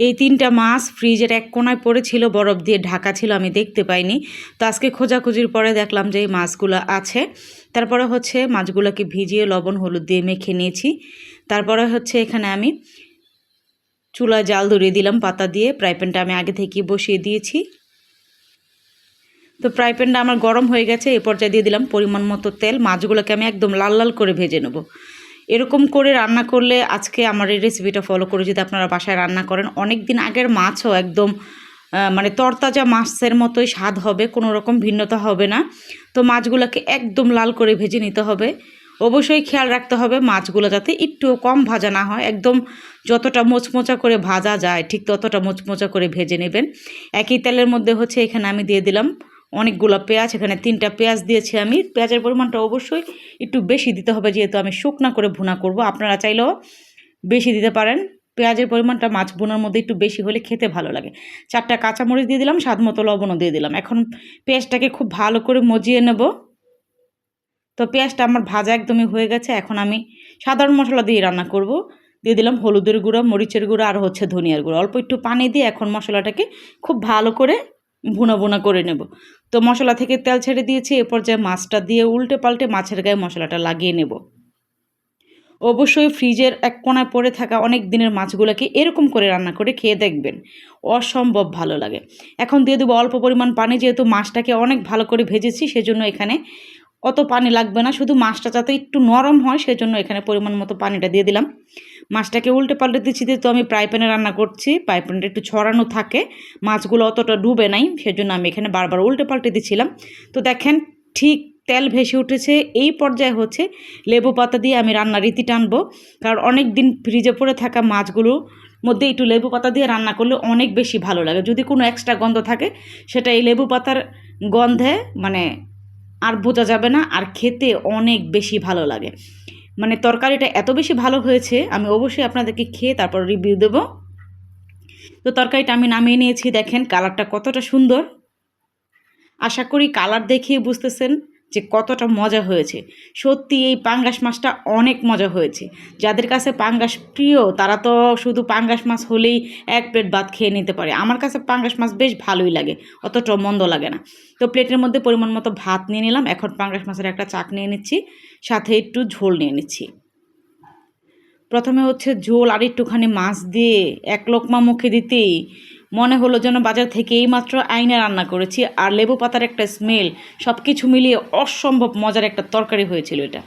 এই 3টা মাছ ফ্রিজের এক কোণায় পড়েছিল, বরফ দিয়ে ঢাকা ছিল, আমি দেখতে পাইনি। তো আজকে খোঁজাখুঁজির পরে দেখলাম যে এই মাছগুলো আছে। তারপরে হচ্ছে মাছগুলোকে ভিজিয়ে লবণ হলুদ দিয়ে মেখে নিয়েছি। তারপরে হচ্ছে এখানে আমি চুলায় জাল ধরিয়ে দিলাম পাতা দিয়ে। ফ্রাই প্যানটা আমি আগে থেকে বসিয়ে দিয়েছি। তো ফ্রাই প্যানটা আমার গরম হয়ে গেছে। এই পর্যায়ে দিয়ে দিলাম পরিমাণ মতো তেল। মাছগুলোকে আমি একদম লাল লাল করে ভেজে নেব। এরকম করে রান্না করলে, আজকে আমার এই রেসিপিটা ফলো করে যদি আপনারা বাসায় রান্না করেন, অনেক দিন আগের মাছও একদম মানে তরতাজা মাছের মতোই স্বাদ হবে, কোনো রকম ভিন্নতা হবে না। তো মাছগুলোকে একদম লাল করে ভেজে নিতে হবে। অবশ্যই খেয়াল রাখতে হবে মাছগুলো যাতে একটুও কম ভাজা না হয়, একদম যতটা মোচমোচা করে ভাজা যায় ঠিক ততটা মোচমোচা করে ভেজে নেবেন। একই তেলের মধ্যে হচ্ছে এখানে আমি দিয়ে দিলাম অনেকগুলো পেঁয়াজ। এখানে 3টা পেঁয়াজ দিয়েছি আমি। পেঁয়াজের পরিমাণটা অবশ্যই একটু বেশি দিতে হবে, যেহেতু আমি শুকনা করে ভুনা করব। আপনারা চাইলেও বেশি দিতে পারেন। পেঁয়াজের পরিমাণটা মাছ ভুনার মধ্যে একটু বেশি হলে খেতে ভালো লাগে। 4টা কাঁচামরিচ দিয়ে দিলাম, স্বাদ মতো লবণও দিয়ে দিলাম। এখন পেঁয়াজটাকে খুব ভালো করে মজিয়ে নেব। তো পেঁয়াজটা আমার ভাজা একদমই হয়ে গেছে। এখন আমি সাধারণ মশলা দিয়ে রান্না করব। দিয়ে দিলাম হলুদের গুঁড়া, মরিচের গুঁড়া আর হচ্ছে ধনিয়ার গুঁড়া। অল্প একটু পানি দিয়ে এখন মশলাটাকে খুব ভালো করে ভুনা ভুনা করে নেব। তো মশলা থেকে তেল ছেড়ে দিয়েছি। এ পর্যায়ে মাছটা দিয়ে উল্টে পাল্টে মাছের গায়ে মশলাটা লাগিয়ে নেব। অবশ্যই ফ্রিজের এক কোণায় পড়ে থাকা অনেক দিনের মাছগুলোকে এরকম করে রান্না করে খেয়ে দেখবেন, অসম্ভব ভালো লাগে। এখন দিয়ে দেবো অল্প পরিমাণ পানি। যেহেতু মাছটাকে অনেক ভালো করে ভেজেছি, সেজন্য এখানে অত পানি লাগবে না, শুধু মাছটা যাতে একটু নরম হয় সেজন্য এখানে পরিমাণ মতো পানিটা দিয়ে দিলাম। মাছটাকে উল্টে পাল্টে দিচ্ছি। তো আমি ফ্রাই প্যানে রান্না করছি, ফ্রাই প্যানটা একটু ছড়ানো থাকে, মাছগুলো অতটা ডুবে নাই, সেজন্য আমি এখানে বারবার উল্টে পাল্টে দিচ্ছিলাম। তো দেখেন ঠিক তেল ভেসে উঠেছে। এই পর্যায়ে হচ্ছে লেবু পাতা দিয়ে আমি রান্নার রীতি টানবো, কারণ অনেক দিন ফ্রিজে পড়ে থাকা মাছগুলোর মধ্যে একটু লেবু পাতা দিয়ে রান্না করলে অনেক বেশি ভালো লাগে। যদি কোনো এক্সট্রা গন্ধ থাকে সেটা এই লেবু পাতার গন্ধে মানে আর বোঝা যাবে না, আর খেতে অনেক বেশি ভালো লাগে। মানে তরকারিটা এত বেশি ভালো হয়েছে, আমি অবশ্যই আপনাদেরকে খেয়ে তারপর রিভিউ দেবো। তো তরকারিটা আমি নামিয়ে নিয়েছি। দেখেন কালারটা কতটা সুন্দর। আশা করি কালার দেখিয়ে বুঝতেছেন যে কতটা মজা হয়েছে। সত্যি এই পাঙ্গাস মাছটা অনেক মজা হয়েছে। যাদের কাছে পাঙ্গাস প্রিয় তারা তো শুধু পাঙ্গাস মাছ হলেই 1 প্লেট ভাত খেয়ে নিতে পারে। আমার কাছে পাঙ্গাস মাছ বেশ ভালোই লাগে, অতটা মন্দ লাগে না। তো প্লেটের মধ্যে পরিমাণ মতো ভাত নিয়ে নিলাম। এখন পাঙ্গাস মাছের একটা চাক নিয়ে নিচ্ছি, সাথে একটু ঝোল নিয়ে নিচ্ছি। প্রথমে হচ্ছে ঝোল আর একটুখানি মাছ দিয়ে এক লোকমা মুখে দিতেই মনে হলো যেন বাজার থেকে এইমাত্র আইনে রান্না করেছি। আর লেবু পাতার একটা স্মেল, সব কিছু মিলিয়ে অসম্ভব মজার একটা তরকারি হয়েছিল এটা।